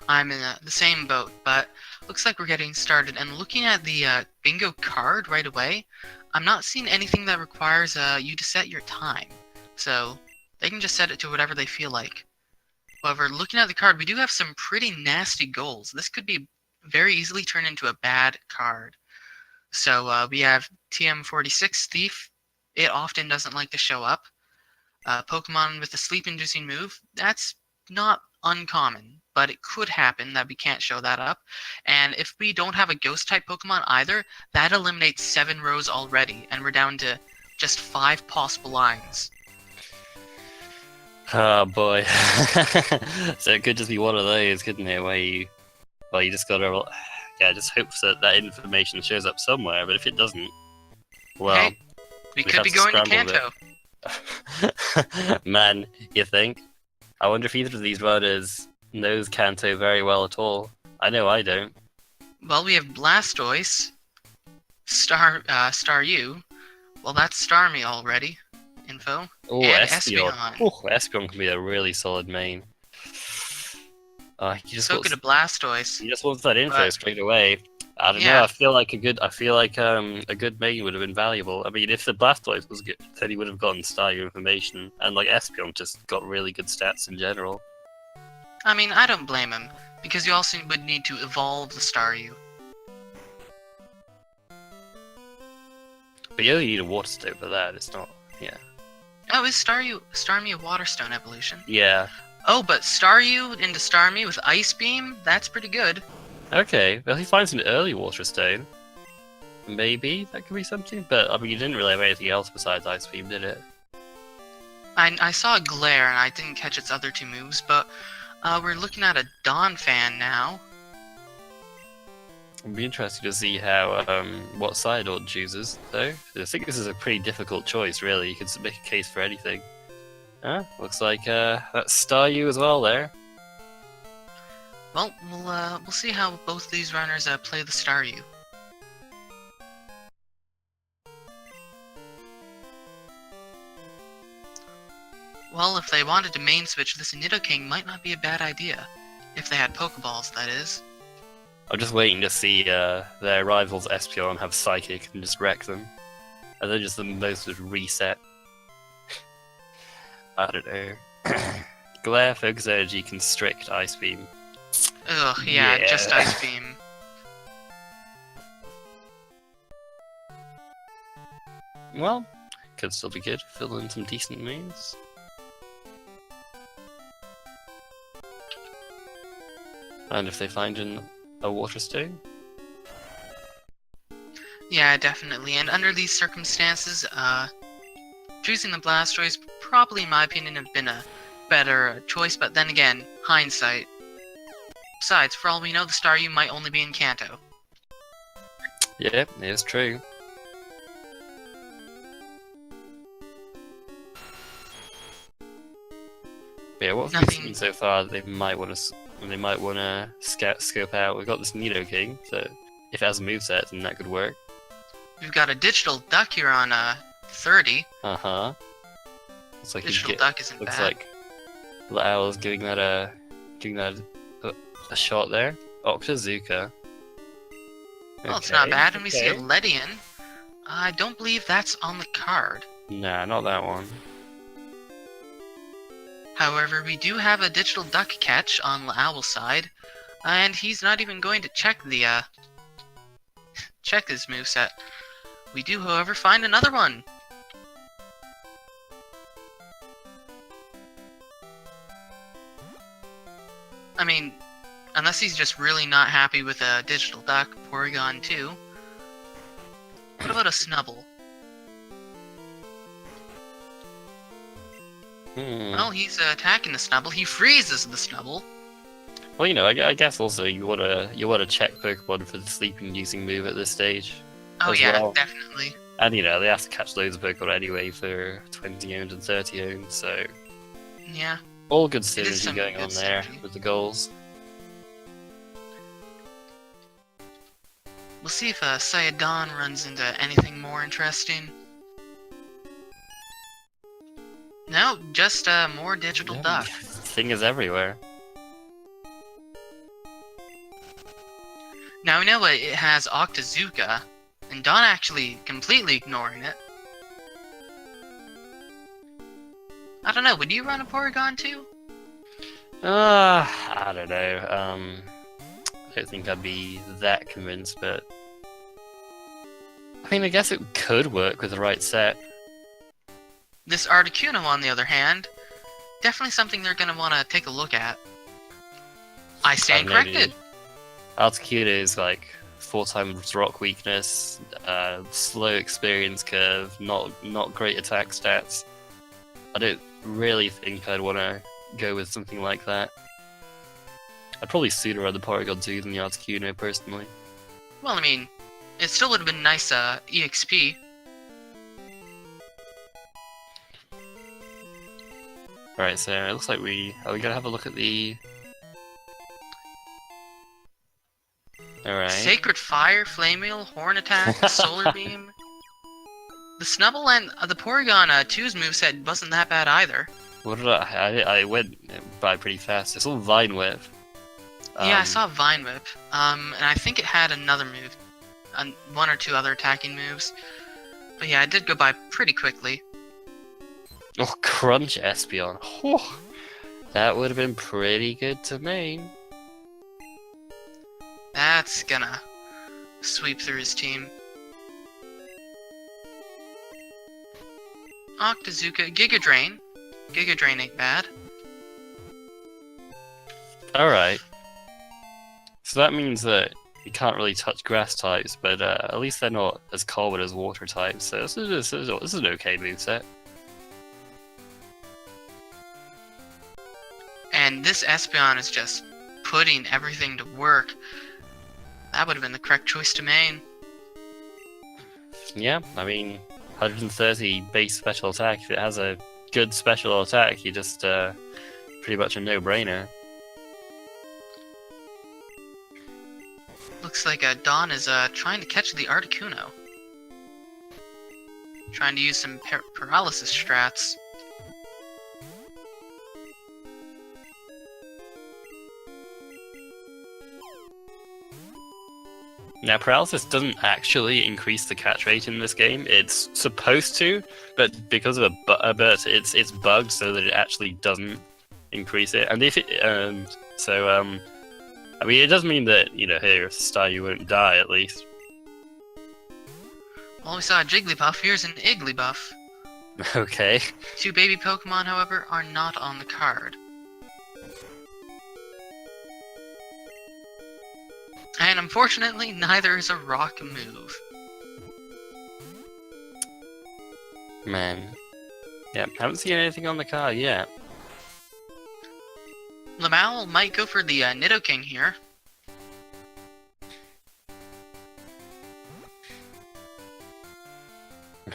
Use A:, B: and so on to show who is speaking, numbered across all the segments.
A: I'm in the same boat, but looks like we're getting started. And looking at the bingo card right away, I'm not seeing anything that requires you to set your time. So they can just set it to whatever they feel like. However, looking at the card, we do have some pretty nasty goals. This could be very easily turned into a bad card. So we have TM46 Thief. It often doesn't like to show up. Pokemon with a sleep-inducing move, that's not uncommon, but it could happen that we can't show that up. And if we don't have a Ghost-type Pokemon either, that eliminates 7 rows already, and we're down to just 5 possible lines.
B: Oh boy. So it could just be one of those, couldn't it, where you just gotta, just hope that information shows up somewhere, but if it doesn't, well...
A: Hey, we could be going to Kanto.
B: Man, you think? I wonder if either of these runners knows Kanto very well at all. I know I don't.
A: Well, we have Blastoise, Staryu. Well, that's Starmie already. Info.
B: Oh,
A: and
B: Espeon.
A: Espeon.
B: Oh, Espeon can be a really solid main.
A: So could a Blastoise.
B: He just wants that info straight away. I don't know. I feel like a good main would have been valuable. I mean, if the Blastoise was good, then he would have gotten Staryu information, and like Espeon just got really good stats in general.
A: I mean, I don't blame him, because you also would need to evolve the Staryu.
B: But you only need a Water Stone for that. It's not. Yeah.
A: Oh, is Starmie a Water Stone evolution?
B: Yeah.
A: Oh, but Staryu into Starmie with Ice Beam? That's pretty good.
B: Okay, well he finds an early Water Stone. Maybe that could be something, but I mean you didn't really have anything else besides Ice Beam, did it?
A: I saw a Glare and I didn't catch its other 2 moves, but we're looking at a Dawn fan now.
B: It'd be interesting to see how what sayadawn chooses, though. I think this is a pretty difficult choice, really. You could make a case for anything. Looks like that's Staryu as well there.
A: Well, we'll see how both these runners play the Staryu. Well, if they wanted to main switch, this Nidoking might not be a bad idea. If they had Pokeballs, that is.
B: I'm just waiting to see their rivals Espeon have Psychic and just wreck them. And then just the most would reset. I don't know. Glare, Focus Energy, Constrict, Ice Beam.
A: Ugh, yeah, just Ice Beam.
B: Well, could still be good. Fill in some decent moves. And if they find a Water Stone?
A: Yeah, definitely. And under these circumstances, choosing the Blastoise probably, in my opinion, have been a better choice, but then again, hindsight. Besides, for all we know, the Staryu might only be in Kanto.
B: Yeah, it's true. But yeah, what have we seen so far that they might want to scope out? We've got this Nidoking, so if it has a moveset, then that could work.
A: We've got a Digital Duck here on 30.
B: Uh-huh. Looks like
A: Digital Duck isn't bad.
B: Looks like LeOwl is giving that a shot there. Octazooka.
A: Well, it's not bad, and we see a Ledian. I don't believe that's on the card.
B: Nah, not that one.
A: However, we do have a Digital Duck catch on LeOwl's side, and he's not even going to check the check his moveset. We do, however, find another one. I mean, unless he's just really not happy with a Digital Duck, Porygon 2. What about a Snubble? Well, he's attacking the Snubble. He freezes the Snubble.
B: Well, you know, I guess also you wanna check Pokemon for the sleep-inducing move at this stage.
A: Oh yeah, definitely.
B: And you know, they have to catch loads of Pokemon anyway for 20 owned and 30 owned, so
A: yeah.
B: All good synergy going on there with the goals.
A: We'll see if sayadawn runs into anything more interesting. No, just more Digital Duck.
B: Thing is everywhere.
A: Now we know it has Octazooka, and Dawn actually completely ignoring it. I don't know, would you run a Porygon too?
B: I don't know. I don't think I'd be that convinced, but I mean, I guess it could work with the right set.
A: This Articuno, on the other hand, definitely something they're going to want to take a look at. I stand corrected.
B: Articuno is like 4 times rock weakness, slow experience curve, not great attack stats. I don't really think I'd want to go with something like that. I'd probably sooner run the Porygon 2 than the Articuno, personally.
A: Well, I mean, it still would have been nice EXP.
B: Alright, so it looks like are we gonna have a look at the... Alright.
A: Sacred Fire, Flame Wheel, Horn Attack, Solar Beam. The Snubbull and the Porygon 2's moveset wasn't that bad either.
B: What did I went by pretty fast. I saw Vine Whip.
A: Yeah, I saw Vine Whip. And I think it had another move. 1 or 2 other attacking moves. But yeah, it did go by pretty quickly.
B: Oh, Crunch Espeon. Whew. That would have been pretty good to main.
A: That's gonna sweep through his team. Octazooka, Giga Drain. Giga Drain ain't bad.
B: Alright. So that means that you can't really touch grass types, but at least they're not as common as water types, so this is an okay moveset.
A: And this Espeon is just putting everything to work. That would have been the correct choice to main.
B: Yeah, I mean, 130 base special attack. If it has a good special attack, you just pretty much a no-brainer.
A: Looks like Dawn is trying to catch the Articuno. Trying to use some paralysis strats.
B: Now, paralysis doesn't actually increase the catch rate in this game. It's supposed to, but because of it's bugged so that it actually doesn't increase it. And if it, I mean, it does mean that, you know, here, if it's a star, you won't die, at least.
A: Well, we saw a Jigglypuff, here's an Igglybuff.
B: Okay.
A: 2 baby Pokemon, however, are not on the card. And unfortunately, neither is a rock move.
B: Man. Yeah, haven't seen anything on the card yet.
A: LeOwl might go for the Nidoking here.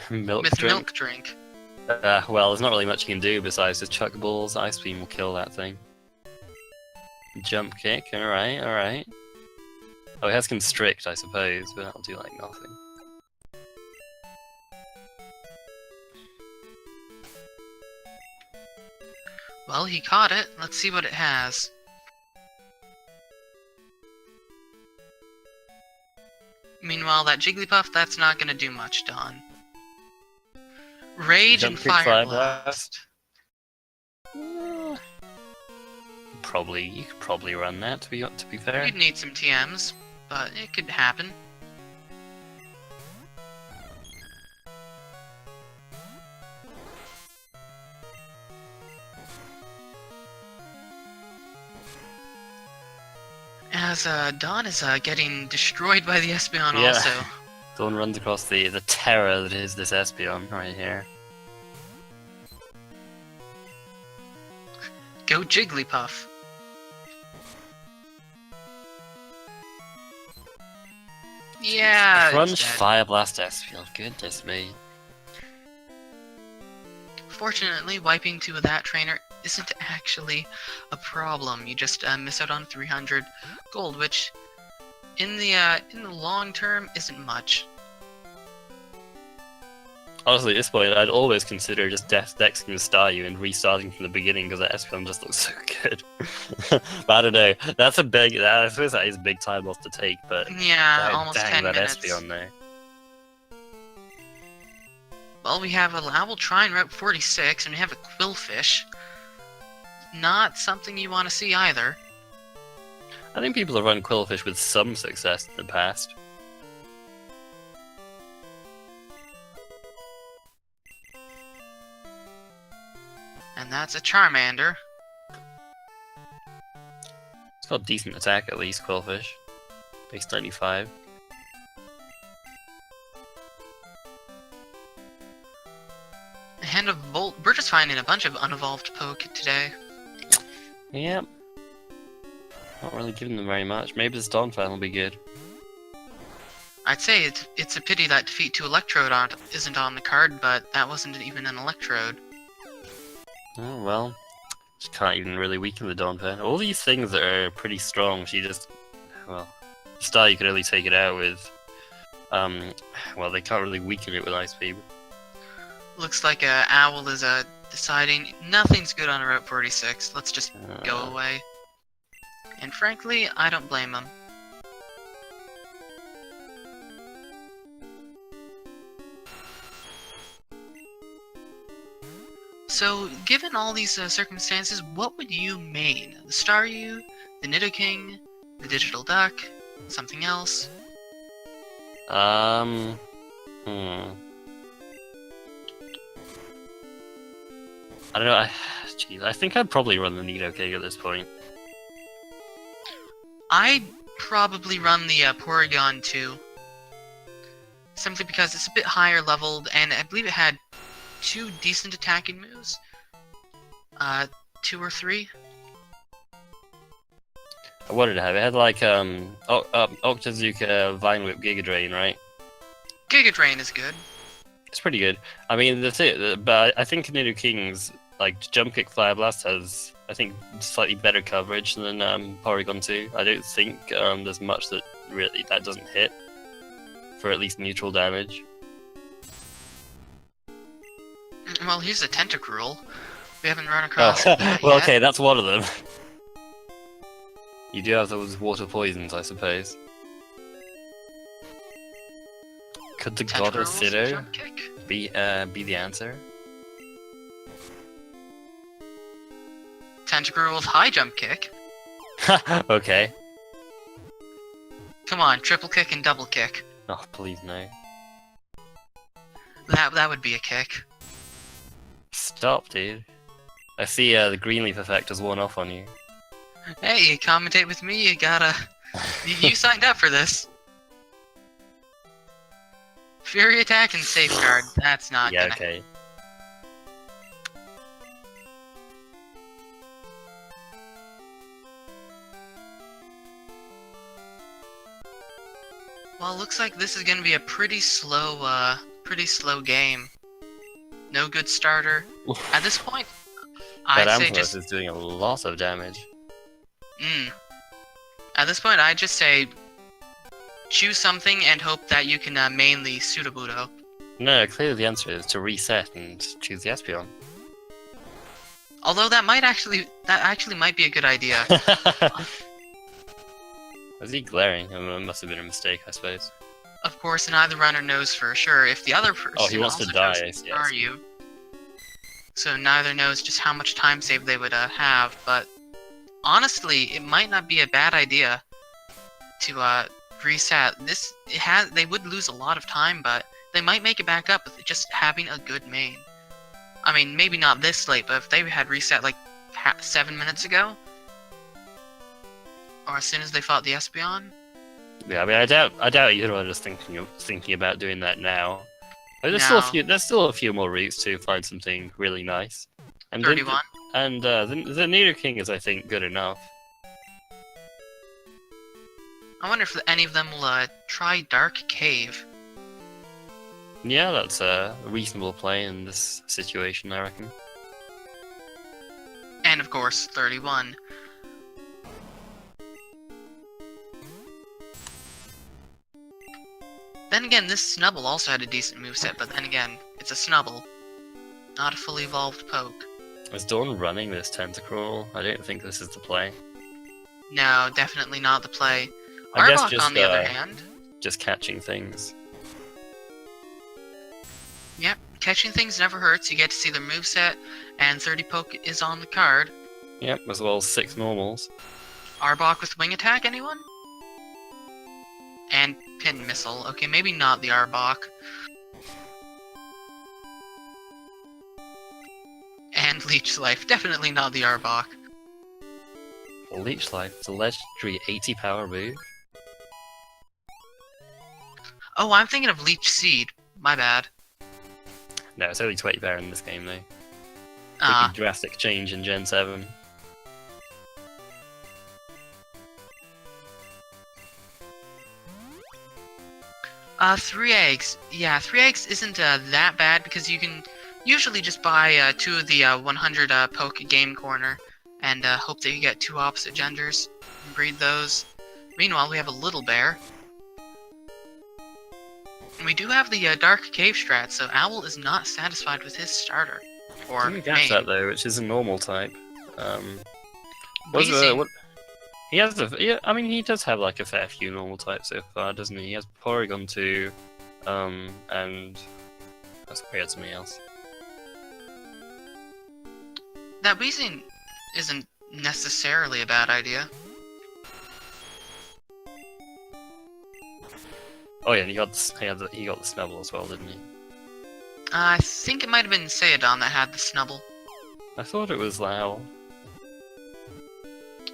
B: Milk
A: With
B: drink?
A: Milk Drink.
B: Well, there's not really much you can do besides just chuck balls. Ice Beam will kill that thing. Jump kick, alright, alright. Oh, it has Constrict, I suppose, but that'll do like nothing.
A: Well, he caught it. Let's see what it has. Meanwhile, that Jigglypuff, that's not gonna do much, Dawn. Rage and Fire Blast.
B: You could probably run that, to be fair.
A: You'd need some TMs, but it could happen. As Dawn is getting destroyed by the Espeon also.
B: Dawn runs across the terror that is this Espeon right here.
A: Go Jigglypuff. Yeah.
B: Crunch Fire Blast Espeon, goodness me.
A: Fortunately, wiping to that trainer isn't actually a problem. You just miss out on 300 gold, which in the long term isn't much.
B: Honestly, at this point, I'd always consider just dexing the Staryu and restarting from the beginning because that Espeon just looks so good. But I don't know. That's a big. I suppose that is a big time loss to take, but
A: Yeah, almost
B: dang
A: 10
B: that
A: minutes.
B: Espeon there.
A: Well, we have a LeOwl trying Route 46, and we have a Quillfish. Not something you want to see either.
B: I think people have run Quillfish with some success in the past.
A: And that's a Charmander.
B: It's got decent attack at least, Quillfish. Base 95.
A: And a Volt. We're just finding a bunch of unevolved poke today.
B: Yep. Not really giving them very much. Maybe this Donphan will be good.
A: I'd say it's a pity that Defeat to Electrode isn't on the card, but that wasn't even an Electrode.
B: Oh well. She can't even really weaken the Donphan. All these things that are pretty strong, she just... Well, Star you could only take it out with... well, they can't really weaken it with Ice Beam.
A: Looks like Owl is deciding nothing's good on Route 46. Let's just go away. And frankly, I don't blame him. So, given all these circumstances, what would you main? The Staryu, the Nidoking, the Digital Duck, something else?
B: Hmm. I don't know. Jeez, I think I'd probably run the Nidoking at this point.
A: I'd probably run the Porygon too. Simply because it's a bit higher leveled, and I believe it had 2 decent attacking moves. 2 or 3.
B: What did it have? It had like Octazooka, Vine Whip, Giga Drain, right?
A: Giga Drain is good.
B: It's pretty good. I mean, that's it. But I think Nidoking's like Jump Kick, Fire Blast has, I think, slightly better coverage than Porygon 2. I don't think there's much that really doesn't hit for at least neutral damage.
A: Well, here's a Tentacruel. We haven't run across
B: Oh,
A: that
B: well,
A: yet.
B: okay, that's one of them. You do have those water poisons, I suppose. Could the God of
A: Tentacruel's
B: Sido
A: Jump Kick.
B: be the answer?
A: Tentacruel's High Jump Kick.
B: Okay.
A: Come on, Triple Kick and Double Kick.
B: Oh, please no.
A: That would be a kick.
B: Stop, dude. I see the Greenleaf effect has worn off on you.
A: Hey, you commentate with me, you gotta... you signed up for this. Fury Attack and Safeguard, that's not
B: Yeah,
A: gonna...
B: okay.
A: Well, looks like this is gonna be a pretty slow game. No good starter. At this point,
B: That
A: I'd say
B: Ampharos
A: just...
B: is doing a lot of damage.
A: At this point, I'd just say... choose something and hope that you can mainly Sudowoodo.
B: No, clearly the answer is to reset and choose the Espeon.
A: Although that actually might be a good idea.
B: Was he glaring? It must have been a mistake, I suppose.
A: Of course, neither runner knows for sure if the other person
B: Oh, he wants to
A: also
B: die,
A: knows
B: yes.
A: are you. So neither knows just how much time save they would have, but honestly, it might not be a bad idea to reset. They would lose a lot of time, but they might make it back up with just having a good main. I mean, maybe not this late, but if they had reset like 7 minutes ago, or as soon as they fought the Espeon.
B: Yeah, I mean, I doubt either one is thinking about doing that now. But there's still a few more routes to find something really nice. And
A: 31.
B: The Nidoking is, I think, good enough.
A: I wonder if any of them will try Dark Cave.
B: Yeah, that's a reasonable play in this situation, I reckon.
A: And of course, 31. Then again, this Snubble also had a decent moveset, but then again, it's a Snubble, not a fully evolved poke.
B: Is Dawn running this Tentacruel? I don't think this is the play.
A: No, definitely not the play.
B: I guess
A: Arbok,
B: just,
A: on the other hand...
B: just catching things.
A: Yep, catching things never hurts. You get to see their moveset, and 30 poke is on the card.
B: Yep, as well as 6 normals.
A: Arbok with wing attack, anyone? And pin missile. Okay, maybe not the Arbok. And Leech Life, definitely not the Arbok.
B: Leech Life, it's a legendary 80 power move.
A: Oh, I'm thinking of Leech Seed. My bad.
B: No, it's only 20 power in this game though.
A: Ah.
B: Pretty drastic change in Gen 7.
A: Three eggs. Yeah, 3 eggs isn't that bad because you can usually just buy 2 of the 100 poke game corner and hope that you get 2 opposite genders and breed those. Meanwhile, we have a little bear. And we do have the Dark Cave strat, so Owl is not satisfied with his starter. Or
B: Didn't catch that though, which is a normal type.
A: What do you see?
B: He has yeah, I mean he does have like a fair few normal types so far, doesn't he? He has Porygon 2, and I suppose he had something else.
A: That Weezing isn't necessarily a bad idea.
B: Oh yeah, and he got the Snubble as well, didn't he?
A: I think it might have been Sayadawn that had the Snubble.
B: I thought it was LeOwl.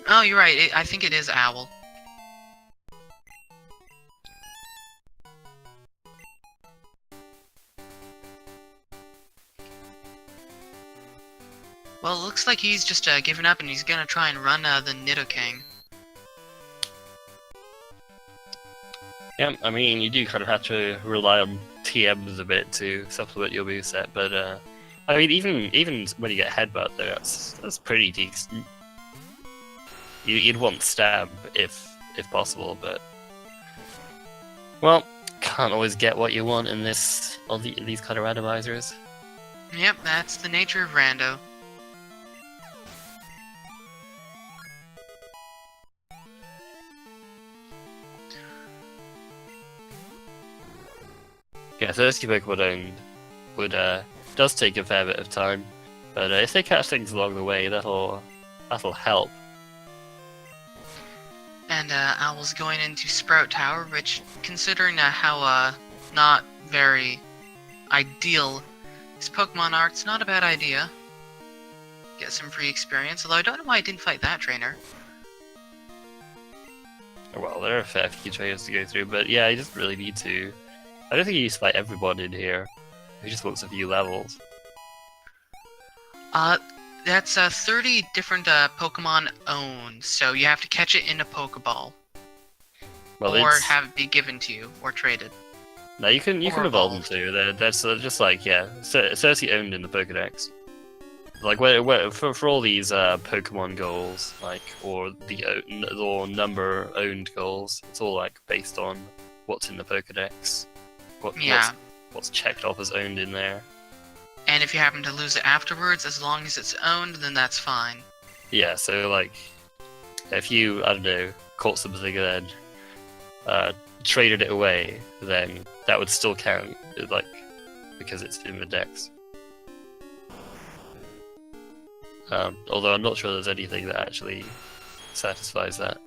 A: Oh, you're right. I think it is Owl. Well, it looks like he's just given up and he's gonna try and run the Nidoking.
B: Yeah, I mean you do kind of have to rely on TMs a bit to supplement your moveset, but I mean even when you get Headbutt though, that's pretty decent. You'd want Stab if possible, but well, can't always get what you want in these kind of randomizers.
A: Yep, that's the nature of rando.
B: Yeah, 30 Pokemon owned does take a fair bit of time, but if they catch things along the way, that'll help.
A: And Owl's going into Sprout Tower, which, considering how not very ideal his Pokemon are, it's not a bad idea. Get some free experience, although I don't know why I didn't fight that trainer.
B: Well, there are a fair few trainers to go through, but yeah, you just really need to. I don't think you need to fight everyone in here. He just wants a few levels.
A: That's 30 different Pokemon owned, so you have to catch it in a Pokeball.
B: Well,
A: or have it be given to you, or traded.
B: No, you can evolve them too. They're just like, yeah, Cersei owned in the Pokedex. Like for all these Pokemon goals, like or number owned goals, it's all like based on what's in the Pokedex. What's checked off as owned in there.
A: And if you happen to lose it afterwards, as long as it's owned, then that's fine.
B: Yeah, so like, if you, I don't know, caught something and then traded it away, then that would still count, like, because it's in the dex. Although I'm not sure there's anything that actually satisfies that.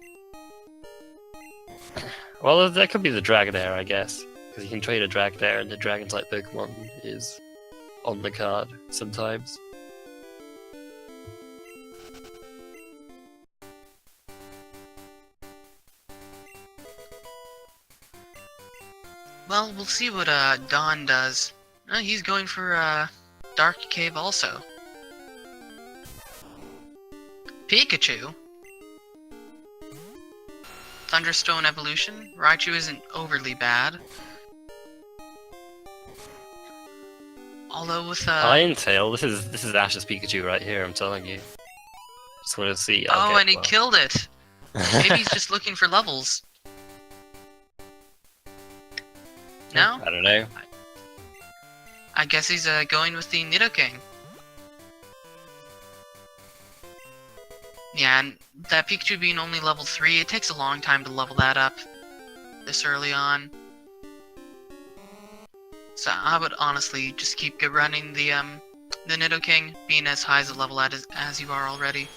B: Well, that could be the Dragonair, I guess, because you can trade a Dragonair and the Dragon-type Pokemon is on the card sometimes.
A: Well, we'll see what Dawn does. He's going for Dark Cave also. Pikachu? Thunderstone Evolution? Raichu isn't overly bad. Although with
B: Iron Tail, this is Ash's Pikachu right here, I'm telling you. Just want to see.
A: And he killed it! Maybe he's just looking for levels. No?
B: I don't know.
A: I guess he's going with the Nidoking. Yeah, and that Pikachu being only level 3, it takes a long time to level that up this early on. So I would honestly just keep running the Nidoking, being as high as a level as you are already.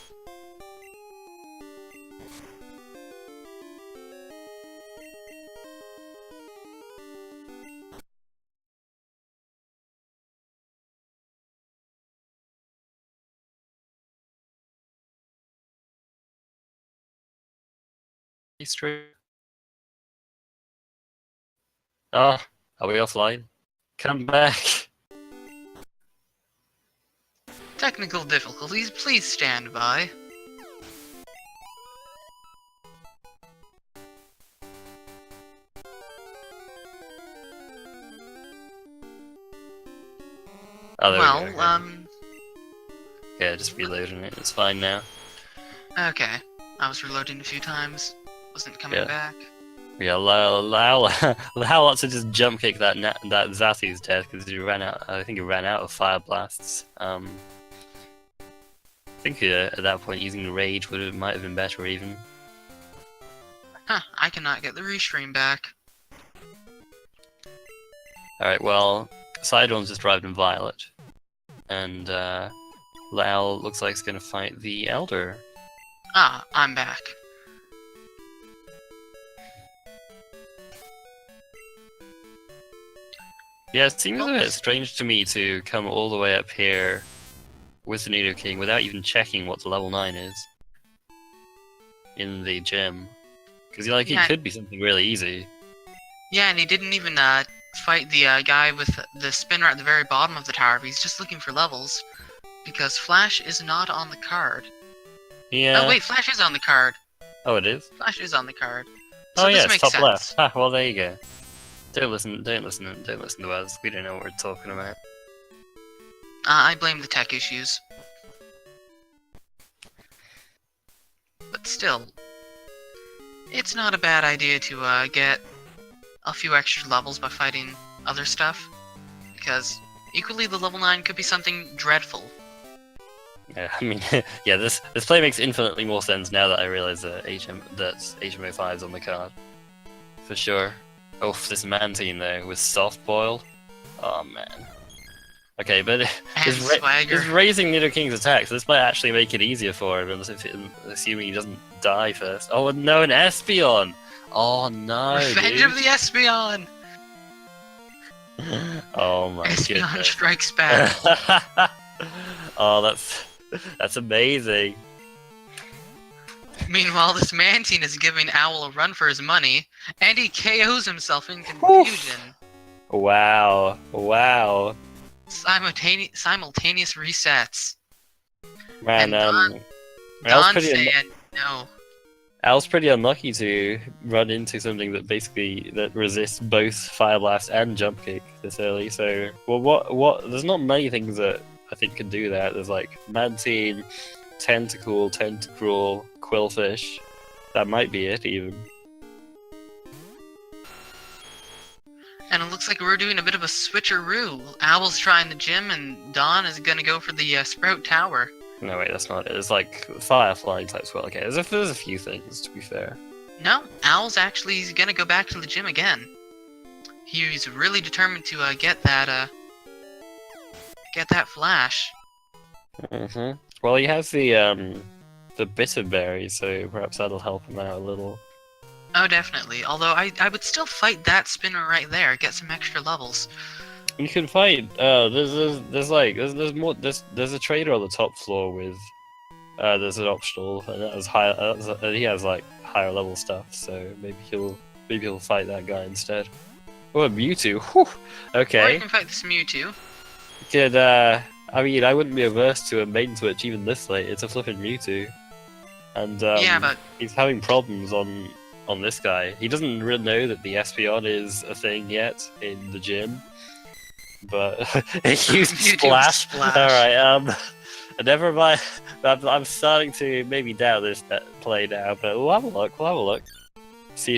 B: He's true. Oh, are we offline? Come back.
A: Technical difficulties, please stand by.
B: Oh, there
A: Well,
B: we go. Yeah, just reloading it. It's fine now.
A: Okay. I was reloading a few times. Wasn't coming back.
B: Yeah, LeOwl wants to just jump kick that Zathy's death because he ran out. I think he ran out of fire blasts. I think at that point using rage might have been better even.
A: Huh, I cannot get the restream back.
B: Alright, well, sayadawn's just arrived in Violet. And LeOwl looks like he's gonna fight the Elder.
A: Ah, I'm back.
B: Yeah, it seems a bit strange to me to come all the way up here with the Nidoking without even checking what the level 9 is in the gym. Because it could be something really easy.
A: Yeah, and he didn't even fight the guy with the spinner at the very bottom of the tower. He's just looking for levels. Because Flash is not on the card.
B: Yeah.
A: Oh wait, Flash is on the card.
B: Oh, it is?
A: Flash is on the card. So
B: Oh yeah,
A: this
B: it's
A: makes
B: top
A: sense.
B: left. Ah, well there you go. Don't listen to us. We don't know what we're talking about.
A: I blame the tech issues. But still, it's not a bad idea to get a few extra levels by fighting other stuff. Because equally the level 9 could be something dreadful.
B: Yeah, I mean, yeah, this play makes infinitely more sense now that I realize that HMO5 is on the card. For sure. Oh, this Mantine though, with soft boil. Oh man. Okay, but just raising Nidoking's attacks, this might actually make it easier for him, assuming he doesn't die first. Oh no, an Espeon! Oh no,
A: Revenge of the Espeon!
B: Oh my goodness.
A: Espeon strikes back.
B: Oh, that's amazing.
A: Meanwhile, this Mantine is giving Owl a run for his money, and he KOs himself in confusion.
B: Wow. Wow.
A: Simultaneous resets.
B: Man,
A: Dawn saying no.
B: Al's pretty unlucky to run into something that resists both Fire Blast and Jump Kick this early. So, well, what? There's not many things that I think can do that. There's like Mantine, Tentacruel, Quillfish. That might be it, even.
A: And it looks like we're doing a bit of a switcheroo. Owl's trying the gym, and Dawn is gonna go for the Sprout Tower.
B: No, wait, that's not it. It's like Firefly type spell. Okay, there's a few things, to be fair.
A: No, Owl's actually gonna go back to the gym again. He's really determined to get that flash.
B: Mm-hmm. Well, he has the bitter berry, so perhaps that'll help him out a little.
A: Oh, definitely. Although I would still fight that spinner right there, get some extra levels.
B: You can fight. There's a trader on the top floor with. There's an optional, and that has and he has like higher level stuff. So maybe he'll fight that guy instead. Oh, a Mewtwo. Whew. Okay.
A: Or you can fight this Mewtwo.
B: Good. I mean, I wouldn't be averse to a main switch even this late. It's a flippin' Mewtwo, and
A: yeah, but
B: he's having problems on this guy. He doesn't really know that the Espeon is a thing yet in the gym, but a huge splash. Alright, never mind. I'm starting to maybe doubt this play now, but we'll have a look. See if